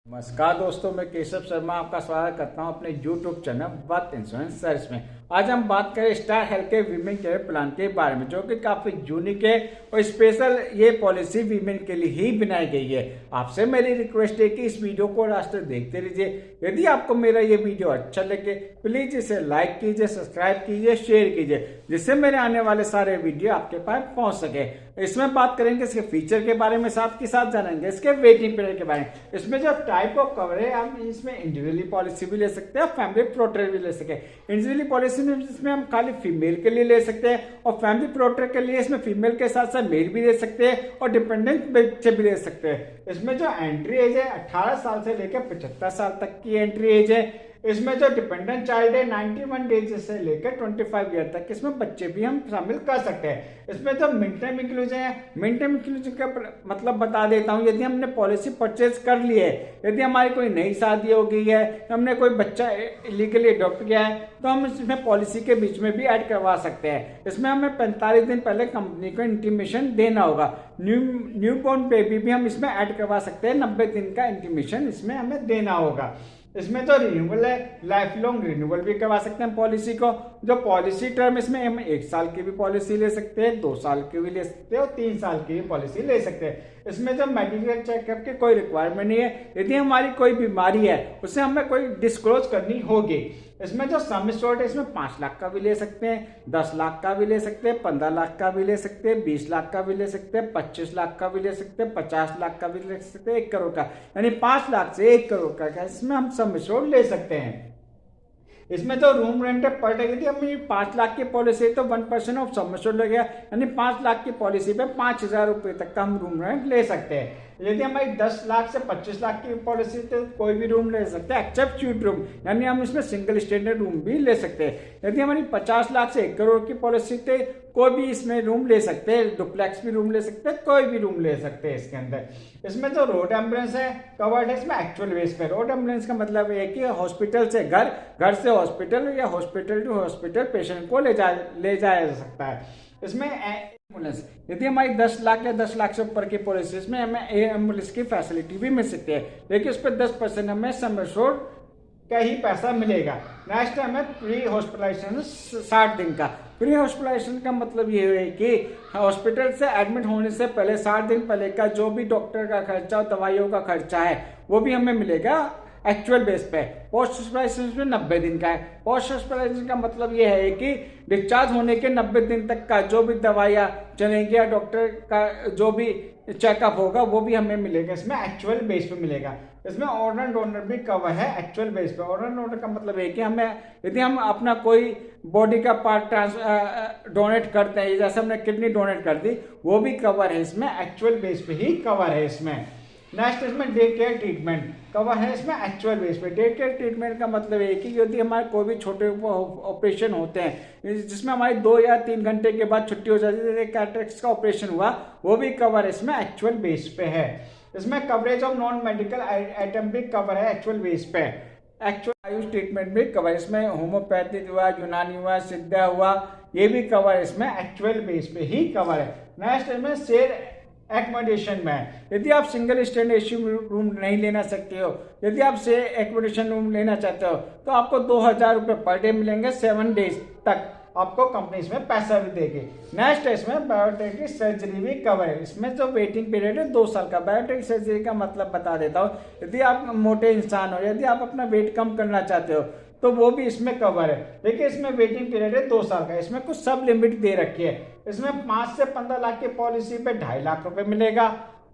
नमस्कार दोस्तों, मैं केशव शर्मा आपका स्वागत करता हूं अपने YouTube चैनल बात इंश्योरेंस सर्च में। आज हम बात करें स्टार हेल्थ के वीमेन केयर प्लान के बारे में, जो कि काफ़ी यूनिक है और स्पेशल ये पॉलिसी वीमेन के लिए ही बनाई गई है। आपसे मेरी रिक्वेस्ट है कि इस वीडियो को लास्ट तक देखते रहिए। यदि आपको मेरा ये वीडियो अच्छा लगे प्लीज़ इसे लाइक कीजिए, सब्सक्राइब कीजिए, शेयर कीजिए, जिससे मेरे आने वाले सारे वीडियो आपके पास पहुँच सके। इसमें बात करेंगे इसके फीचर के बारे में, साथ के साथ जानेंगे इसके वेटिंग पीरियड के बारे में। इसमें जो टाइप ऑफ कवर है, हम इसमें इंडिविजुअली पॉलिसी भी ले सकते हैं, फैमिली प्रोटेक्ट भी ले सकते हैं। इंडिविजुअली पॉलिसी में इसमें हम खाली फीमेल के लिए ले सकते हैं और फैमिली प्रोटेक्ट के लिए इसमें फीमेल के साथ साथ मेल भी ले सकते हैं और डिपेंडेंट बच्चे भी ले सकते हैं। इसमें जो एंट्री एज है 18 साल से लेकर 75 साल तक की एंट्री एज है। इसमें जो डिपेंडेंट चाइल्ड है 91 डेज से लेकर 25 ईयर तक, इसमें बच्चे भी हम शामिल कर सकते हैं। इसमें जो मिड टर्म इंक्लूजन है, मिड टर्म इंक्लूजन का मतलब बता देता हूँ। यदि हमने पॉलिसी परचेज कर ली है, यदि हमारी कोई नई शादी हो गई है, हमने कोई बच्चा इलीगली अडॉप्ट किया है, तो हम इसमें पॉलिसी के बीच में भी ऐड करवा सकते हैं। इसमें हमें 45 दिन पहले कंपनी को इंटीमेशन देना होगा। न्यू बॉर्न बेबी भी हम इसमें ऐड करवा सकते हैं। 90 दिन का इंटीमेशन इसमें हमें देना होगा। इसमें जो रिन्यूअल है, लाइफ लॉन्ग रिन्यूअल भी करवा सकते हैं पॉलिसी को। जो पॉलिसी टर्म इसमें हम 1 साल की भी पॉलिसी ले सकते हैं, 2 साल की भी ले सकते हैं और 3 साल की भी पॉलिसी ले सकते हैं। इसमें जो मेडिकल चेकअप की कोई रिक्वायरमेंट नहीं है। यदि हमारी कोई बीमारी है उसे हमें कोई डिस्क्लोज करनी होगी। इसमें जो सम एश्योर्ड है, इसमें 5 लाख का भी ले सकते हैं, 10 लाख का भी ले सकते हैं, 15 लाख का भी ले सकते हैं, 20 लाख का भी ले सकते हैं, 25 लाख का भी ले सकते हैं, 50 लाख का भी ले सकते हैं, 1 करोड़ का, यानी 5 लाख से 1 करोड़ का इसमें हम सम एश्योर्ड ले सकते हैं। इसमें जो रूम रेंट पर डे थी, हम 5 लाख की पॉलिसी तो 1% ऑफ सम एश्योर्ड लग गया, यानी 5 लाख की पॉलिसी पे 5,000 रुपये तक का हम रूम रेंट ले सकते हैं। यदि हमारी 10 लाख से 25 लाख की पॉलिसी तो कोई भी रूम ले सकते हैं एक्सेप्ट स्यूट रूम, यानी हम इसमें सिंगल स्टैंडर्ड रूम भी ले सकते हैं। यदि हमारी 50 लाख से 1 करोड़ की पॉलिसी थे, कोई भी इसमें रूम ले सकते हैं, डुप्लेक्स भी रूम ले सकते हैं, कोई भी रूम ले सकते हैं इसके अंदर। इसमें जो रोड एम्बुलेंस है कवर्ड है इसमें एक्चुअल बेस पे। रोड एम्बुलेंस का मतलब है कि हॉस्पिटल से घर, घर से हॉस्पिटल या हॉस्पिटल टू हॉस्पिटल पेशेंट को ले जाया जा सकता है। इसमें एम्बुलेंस, यदि हमारी 10 लाख या 10 लाख से ऊपर की पॉलिसी, इसमें हमें एम्बुलेंस की फैसिलिटी भी मिल सकती है, लेकिन उस पर 10% हमें सम एश्योर्ड का ही पैसा मिलेगा। नेक्स्ट हमें प्री हॉस्पिटलाइजेशन 60 दिन का। प्री हॉस्पिटलाइजेशन का मतलब ये है कि हॉस्पिटल से एडमिट होने से पहले 60 दिन पहले का जो भी डॉक्टर का खर्चा और दवाइयों का खर्चा है वो भी हमें मिलेगा एक्चुअल बेस पे। पोस्ट हॉस्पिटलाइजेशन में 90 दिन का है। पोस्ट हॉस्पिटलाइजेशन का मतलब ये है कि डिस्चार्ज होने के 90 दिन तक का जो भी दवाइयाँ चलेंगी या डॉक्टर का जो भी चेकअप होगा वो भी हमें मिलेगा, इसमें एक्चुअल बेस पे मिलेगा। इसमें ऑर्गन डोनर भी कवर है एक्चुअल बेस पे। ऑर्गन डोनर का मतलब है कि हमें यदि हम अपना कोई बॉडी का पार्ट डोनेट करते हैं, जैसे हमने किडनी डोनेट कर दी, वो भी कवर है इसमें, एक्चुअल बेस पे ही कवर है इसमें। नेक्स्ट इसमें डे केयर ट्रीटमेंट कवर है इसमें एक्चुअल बेस पे। डे केयर ट्रीटमेंट का मतलब है कि यदि हमारे कोई भी छोटे ऑपरेशन होते हैं जिसमें हमारी 2 या 3 घंटे के बाद छुट्टी हो जाती है, जैसे कैटरेक्ट का ऑपरेशन हुआ, वो भी कवर इसमें एक्चुअल बेस पे है। इसमें coverage of non medical item भी कवर है एक्चुअल बेस पे। एक्चुअल आयुष ट्रीटमेंट भी कवर, इसमें होम्योपैथिक हुआ, यूनानी हुआ, सिद्धा हुआ, ये भी कवर इसमें एक्चुअल बेस पे ही कवर है। नेक्स्ट इसमें शेयर एकोमोडेशन में, यदि आप सिंगल स्टैंड एसी रूम नहीं लेना सकते हो, यदि आप से एकोमोडेशन रूम लेना चाहते हो, तो आपको 2,000 रुपये पर डे मिलेंगे 7 डेज तक, आपको कंपनी इसमें पैसा भी देगी। नेक्स्ट है इसमें बायोटेक्निक सर्जरी भी कवर है। इसमें जो वेटिंग पीरियड है 2 साल का। बायोटेक्निक सर्जरी का मतलब बता देता हूँ। यदि आप मोटे इंसान हो, यदि आप अपना वेट कम करना चाहते हो, तो वो भी इसमें कवर है। देखिए इसमें वेटिंग पीरियड है 2 साल का। इसमें कुछ सब लिमिट दे रखी है। इसमें 5 से 15 लाख की पॉलिसी पे 2.5 लाख रुपए मिलेगा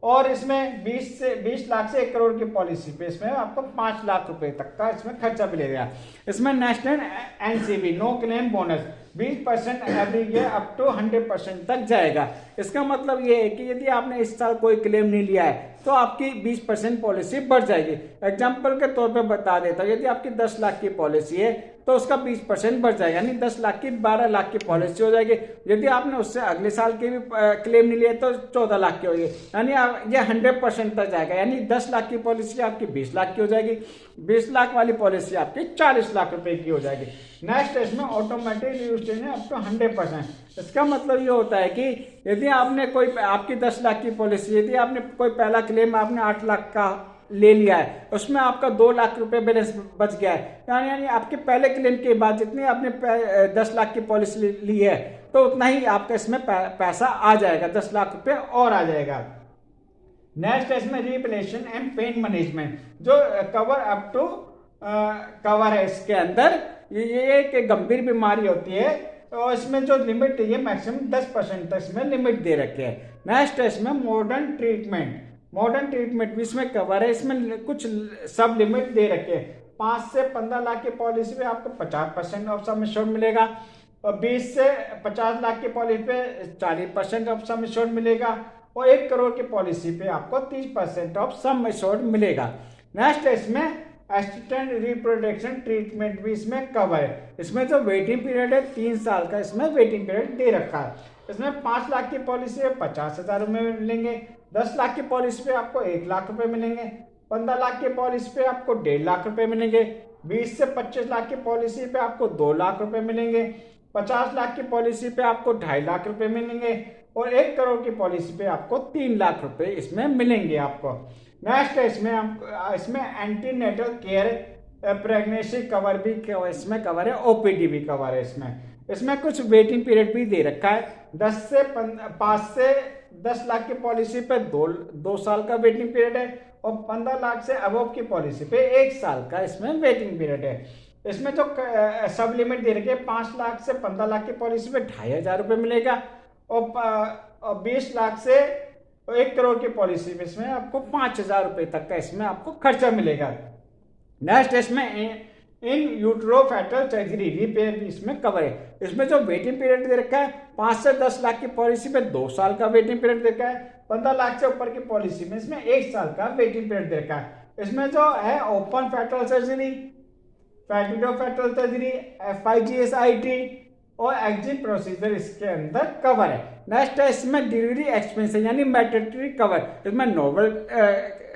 और इसमें 20 लाख से 1 करोड़ की पॉलिसी पे इसमें आपको 5 लाख रुपए तक का इसमें खर्चा मिलेगा। इसमें national NCB no claim bonus 20% every year up to 100% तक जाएगा। इसका मतलब ये है कि यदि आपने इस साल कोई क्लेम नहीं लिया है तो आपकी 20% पॉलिसी बढ़ जाएगी। एग्जाम्पल के तौर पे बता देता हूँ, यदि आपकी 10 लाख की पॉलिसी है तो उसका 20% बढ़ जाएगा, यानी 10 लाख की 12 लाख की पॉलिसी हो जाएगी। यदि आपने उससे अगले साल की भी क्लेम नहीं लिया तो 14 लाख की होगी, यानी ये 100% तक जाएगा, यानी 10 लाख की पॉलिसी आपकी 20 लाख की हो जाएगी, 20 लाख वाली पॉलिसी आपकी 40 लाख रुपए की हो जाएगी। नेक्स्ट इसमें ऑटोमेटिक रिड्यूस अप टू 100%। इसका मतलब ये होता है कि यदि आपने कोई आपकी 10 लाख की पॉलिसी, यदि आपने कोई पहला क्लेम आपने 8 लाख का ले लिया है उसमें आपका 2 लाख रुपए बैलेंस बच गया है, यानी आपके पहले क्लेम के बाद जितनी आपने 10 लाख की पॉलिसी ली है तो उतना ही आपका इसमें पैसा आ जाएगा, 10 लाख रुपए और आ जाएगा। नेक्स्ट है इसमें रिप्लेशन एंड पेन मैनेजमेंट, जो कवर अप टू कवर है इसके अंदर। ये एक गंभीर बीमारी होती है और इसमें जो लिमिट है मैक्सिमम 10% तक इसमें लिमिट दे रखे है। नेक्स्ट है इसमें मॉडर्न ट्रीटमेंट, मॉडर्न ट्रीटमेंट भी इसमें कवर है, इसमें कुछ सब लिमिट दे रखे हैं। 5 से 15 लाख की पॉलिसी पे आपको 50% ऑफ सम एश्योर्ड मिलेगा और 20 से 50 लाख की पॉलिसी पे 40% ऑफ सम एश्योर्ड मिलेगा और 1 करोड़ की पॉलिसी पे आपको 30% ऑफ सम एश्योर्ड मिलेगा। नेक्स्ट है इसमें असिस्टेंट रिप्रोडक्शन ट्रीटमेंट भी इसमें कवर है। इसमें जो वेटिंग पीरियड है 3 साल का इसमें वेटिंग पीरियड दे रखा है। इसमें 5 लाख की पॉलिसी है 50,000 रुपये मिलेंगे, 10 लाख की पॉलिसी पे आपको 1 लाख रुपए मिलेंगे, 15 लाख की पॉलिसी पे आपको 1.5 लाख रुपए मिलेंगे, 20 से 25 लाख की पॉलिसी पे आपको 2 लाख रुपए मिलेंगे, 50 लाख की पॉलिसी पे आपको 2.5 लाख रुपए मिलेंगे और 1 करोड़ की पॉलिसी पे आपको 3 लाख रुपए इसमें मिलेंगे आपको। नेक्स्ट है इसमें एंटीनेटल केयर प्रेगनेंसी कवर भी इसमें कवर है, ओपीडी भी कवर है। इसमें कुछ वेटिंग पीरियड भी दे रखा है। 5 से 10 लाख की पॉलिसी पे 2 साल का वेटिंग पीरियड है और 15 लाख से अबव की पॉलिसी पे 1 साल का इसमें वेटिंग पीरियड है। इसमें जो सब लिमिट दे रखी है 5 लाख से 15 लाख की पॉलिसी पे 2,500 रुपये मिलेगा और 20 लाख से 1 करोड़ की पॉलिसी पे इसमें आपको 5,000 रुपये तक का इसमें आपको खर्चा मिलेगा। नेक्स्ट इसमें इन यूट्रो फैटल सर्जरी रिपेयर भी इसमें कवर है। इसमें जो वेटिंग पीरियड दे रखा है 5 से 10 लाख की पॉलिसी पे 2 साल का वेटिंग पीरियड दे रखा है, 15 लाख से ऊपर की पॉलिसी में इसमें 1 साल का वेटिंग पीरियड दे रखा है। इसमें जो है ओपन फैटल सर्जरी, फैटिडो फैटल सर्जरी, FIGS-IT और एग्जिट प्रोसीजर इसके अंदर कवर है। नेक्स्ट है इसमें डिलीवरी एक्सपेंसेस यानी मैटरनिटी कवर, इसमें नोवल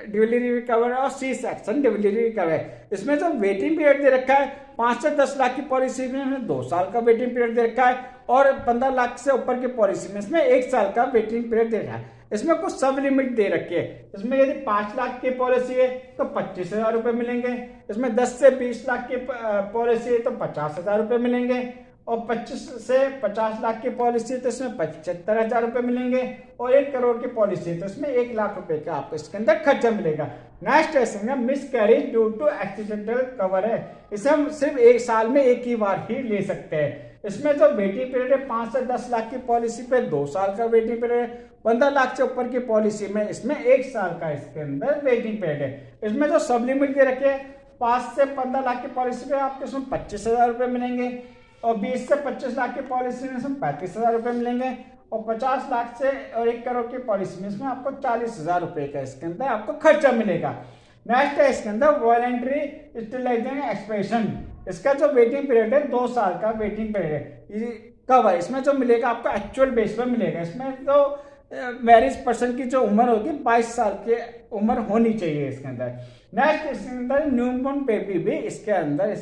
डिलीवरी कवर और सी सेक्शन डिलीवरी कवर है। इसमें जो वेटिंग पीरियड दे रखा है 5 से 10 लाख की पॉलिसी में 2 साल का वेटिंग पीरियड दे रखा है और 15 लाख से ऊपर की पॉलिसी में इसमें 1 साल का वेटिंग पीरियड दे रखा है। इसमें कुछ सब लिमिट दे रखी है। इसमें यदि 5 लाख की पॉलिसी है तो 25,000 रुपये मिलेंगे, इसमें 10 से 20 लाख की पॉलिसी है तो 50,000 रुपये मिलेंगे और 25 से 50 लाख की पॉलिसी तो इसमें 75,000 रुपये मिलेंगे और 1 करोड़ की पॉलिसी तो इसमें 1 लाख रुपए का आपको इसके अंदर खर्चा मिलेगा। नेक्स्ट है miscarriage due to accidental cover है। इसे हम सिर्फ 1 साल में 1 ही बार ही ले सकते हैं। इसमें जो वेटिंग पीरियड है 5 से 10 लाख की पॉलिसी पे 2 साल का वेटिंग पीरियड है, 15 लाख से ऊपर की पॉलिसी में इसमें 1 साल का इसके अंदर वेटिंग पीरियड है। इसमें जो सब लिमिट दे रखे 5 से 15 लाख की पॉलिसी पे आपको इसमें 25,000 रुपये मिलेंगे और 20 से 25 लाख की पॉलिसी में इसमें 35,000 रुपये मिलेंगे और 50 लाख से और 1 करोड़ की पॉलिसी में इसमें आपको 40,000 रुपये का इसके अंदर आपको खर्चा मिलेगा। नेक्स्ट है इसके अंदर वॉलंटरी स्टेरिलाइजेशन एक्सप्रेशन, इसका जो वेटिंग पीरियड है 2 साल का वेटिंग पीरियड है कवर। इसमें जो मिलेगा आपको एक्चुअल बेस पर मिलेगा। इसमें तो मैरिज पर्सन की जो उम्र होगी 22 साल की उम्र होनी चाहिए इसके अंदर। नेक्स्ट इसके अंदर न्यूबॉर्न बेबी भी इसके अंदर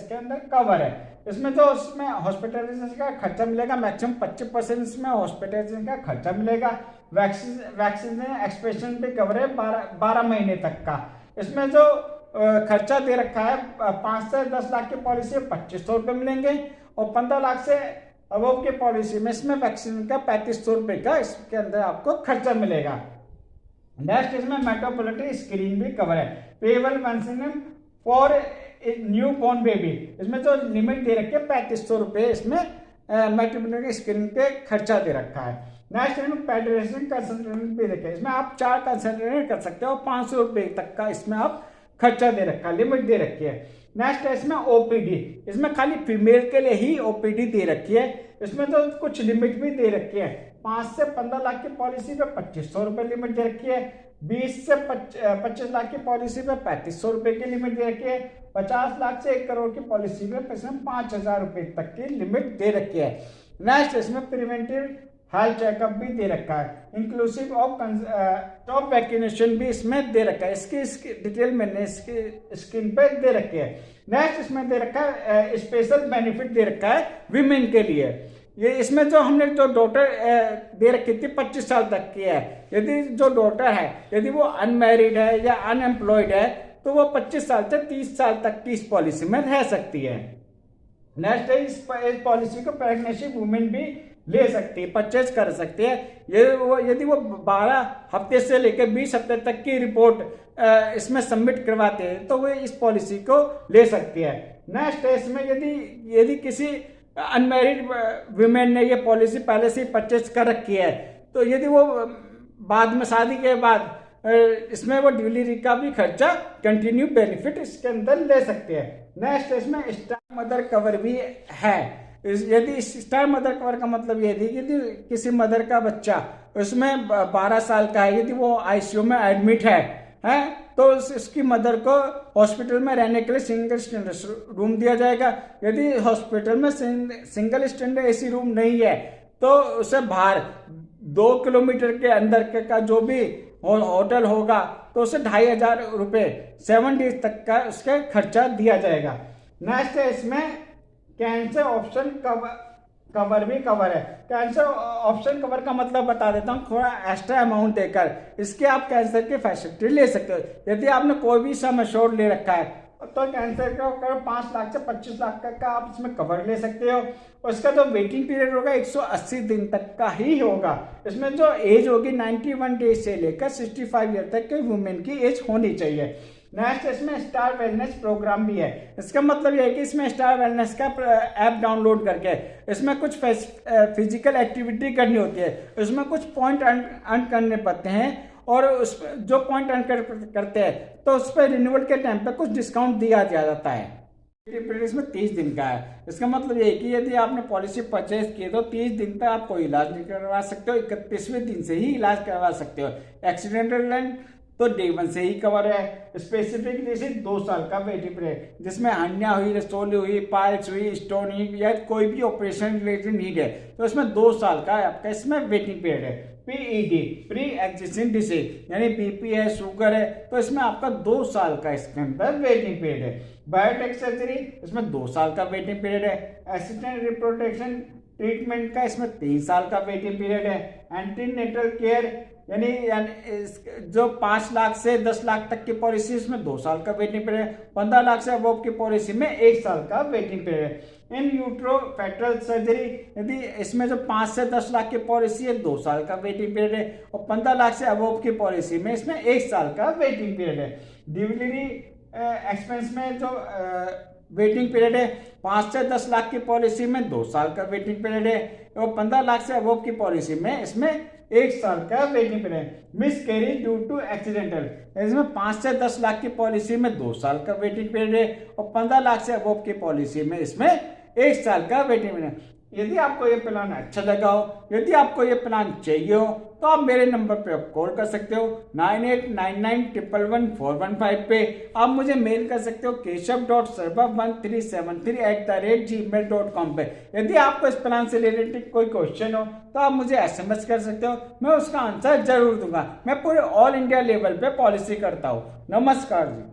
कवर है। इसमें जो उसमें हॉस्पिटलाइजेशन का खर्चा मिलेगा मैक्सिमम 25% इसमें हॉस्पिटलाइजेशन का खर्चा मिलेगा। वैक्सीन एक्सप्रेशन भी कवर है 12 महीने तक का। इसमें जो खर्चा दे रखा है 5 से 10 लाख की पॉलिसी 2,500 रुपये मिलेंगे और 15 लाख से अबव की पॉलिसी में इसमें वैक्सीन का 3,500 रुपये का इसके अंदर आपको खर्चा मिलेगा। नेक्स्ट इसमें मेट्रोपोलिटन स्क्रीनिंग भी कवर है, payable vaccine for new born baby. इसमें जो लिमिट दे रखी है 3,500 रुपये इसमें मेट्रोपोलिटन स्क्रीनिंग पे खर्चा दे रखा है। नेक्स्ट इसमें पेडियाट्रिशियन कंसल्टेंट भी रखे, इसमें आप 4 कंसल्टेंट कर सकते हो और 500 रुपये तक का इसमें आप खर्चा दे रखा है, लिमिट दे रखी है। नेक्स्ट है इसमें ओपीडी, इसमें खाली फीमेल के लिए ही ओपीडी दे रखी है। इसमें तो कुछ लिमिट भी दे रखी है। 5 से 15 लाख की पॉलिसी पे 2,500 रुपये लिमिट दे रखी है, 20 से 25 लाख की पॉलिसी पे 3,500 रुपये की लिमिट दे रखी है, 50 लाख से 1 करोड़ की पॉलिसी पे 5,000 रुपये तक की लिमिट दे रखी है। नेक्स्ट इसमें प्रिवेंटिव हेल्थ चेकअप भी दे रखा है, इंक्लूसिव ऑफ टॉप वैक्सीनेशन भी इसमें दे रखा है। इसकी डिटेल मैंने इसकी स्क्रीन पे दे रखी है। नेक्स्ट इसमें दे रखा है स्पेशल बेनिफिट दे रखा है विमेन के लिए। ये इसमें जो हमने जो डॉटर दे रखी थी 25 साल तक की है, यदि जो डॉटर है यदि वो अनमैरिड है या अनएम्प्लॉयड है तो वो 25 साल से 30 साल तक की इस पॉलिसी में रह सकती है। नेक्स्ट है, इस पॉलिसी को प्रेगनेंसी वुमेन भी ले सकती है, परचेज कर सकती है। यदि वो 12 हफ्ते से लेकर 20 हफ्ते तक की रिपोर्ट इसमें सबमिट करवाते हैं तो वो इस पॉलिसी को ले सकती है। नेक्स्ट है, इसमें यदि किसी अनमैरिड वुमेन ने ये पॉलिसी पहले से ही परचेज कर रखी है तो यदि वो बाद में शादी के बाद इसमें वो ड्यूली रिकवरी खर्चा कंटिन्यू बेनिफिट इसके अंदर ले सकते हैं। नेक्स्ट इसमें स्टार मदर कवर भी है। यदि स्टार मदर कवर का मतलब यदि किसी मदर का बच्चा उसमें 12 साल का है, यदि वो आईसीयू में एडमिट है तो इसकी मदर को हॉस्पिटल में रहने के लिए सिंगल स्टैंडर्ड रूम दिया जाएगा। यदि हॉस्पिटल में सिंगल स्टैंडर्ड एसी रूम नहीं है तो उसे बाहर 2 किलोमीटर के अंदर का जो भी होटल होगा तो उसे 2500 रुपये 7 डेज तक का उसका खर्चा दिया जाएगा। नेक्स्ट है, इसमें कैंसर ऑप्शन कवर भी कवर है। कैंसर ऑप्शन कवर का मतलब बता देता हूँ, थोड़ा एक्स्ट्रा अमाउंट देकर इसके आप कैंसर की फैसिलिटी ले सकते हो। यदि आपने कोई भी सम एश्योर्ड ले रखा है तो कैंसर का 5 लाख से 25 लाख तक का आप इसमें कवर ले सकते हो। उसका जो वेटिंग पीरियड होगा 180 दिन तक का ही होगा। इसमें जो एज होगी 91 डेज से लेकर 65 ईयर तक के वुमेन की एज होनी चाहिए। नेक्स्ट इसमें स्टार वेलनेस प्रोग्राम भी है। इसका मतलब यह है कि इसमें स्टार वेलनेस का ऐप डाउनलोड करके इसमें कुछ फिजिकल एक्टिविटी करनी होती है, इसमें कुछ पॉइंट अर्न करने पड़ते हैं और उस जो पॉइंट अर्न करते हैं तो उस पर रिन्यूअल के टाइम पे कुछ डिस्काउंट दिया जाता है। पीरियड इसमें 30 दिन का है। इसका मतलब ये है कि यदि आपने पॉलिसी परचेज की तो 30 दिन तक आप कोई इलाज नहीं करवा सकते हो, 31वें दिन से ही इलाज करवा सकते हो। एक्सीडेंटल तो डे 1 से ही कवर है। स्पेसिफिक जैसे 2 साल का वेटिंग पीरियड जिसमें हर्निया हुई, रसोली हुई, पाइल्स हुई, स्टोन हुई या कोई भी ऑपरेशन रिलेटेड नीड है तो इसमें 2 साल का आपका इसमें वेटिंग पीरियड है। पीईडी प्री एग्जिस्टिंग डिसीज यानी बीपी है, शुगर है तो इसमें आपका 2 साल का इसके अंदर वेटिंग पीरियड है। बायोटेक सर्जरी इसमें 2 साल का वेटिंग पीरियड है। असिस्टेंट रिप्रोडक्शन ट्रीटमेंट का इसमें 3 साल का वेटिंग पीरियड है। एंटीनेटल केयर यानी जो 5 लाख से 10 लाख तक की पॉलिसी इसमें 2 साल का वेटिंग पीरियड है। 15 लाख से अबव की पॉलिसी में 1 साल का वेटिंग पीरियड है। इन यूट्रो फेटल सर्जरी यदि इसमें जो 5 से 10 लाख की पॉलिसी है 2 साल का वेटिंग पीरियड है और 15 लाख से अबव की पॉलिसी में इसमें 1 साल का वेटिंग पीरियड है। डिलीवरी एक्सपेंस में जो वेटिंग पीरियड है 5 से 10 लाख की पॉलिसी में 2 साल का वेटिंग पीरियड है और 15 लाख से अबव की पॉलिसी में इसमें 1 साल का waiting period. Miscarriage due to accidental इसमें 5 से 10 लाख की पॉलिसी में 2 साल का वेटिंग पीरियड है और 15 लाख से अबव की पॉलिसी में इसमें 1 साल का वेटिंग पीरियड। यदि आपको ये प्लान अच्छा लगा हो, यदि आपको ये प्लान चाहिए हो तो आप मेरे नंबर पे आप कॉल कर सकते हो 9899111415 पे। आप मुझे मेल कर सकते हो keshav.sarva1373@gmail.com पे। यदि आपको इस प्लान से रिलेटेड कोई क्वेश्चन हो तो आप मुझे SMS कर सकते हो, मैं उसका आंसर जरूर दूंगा। मैं पूरे ऑल इंडिया लेवल पे पॉलिसी करता हूँ। नमस्कार जी।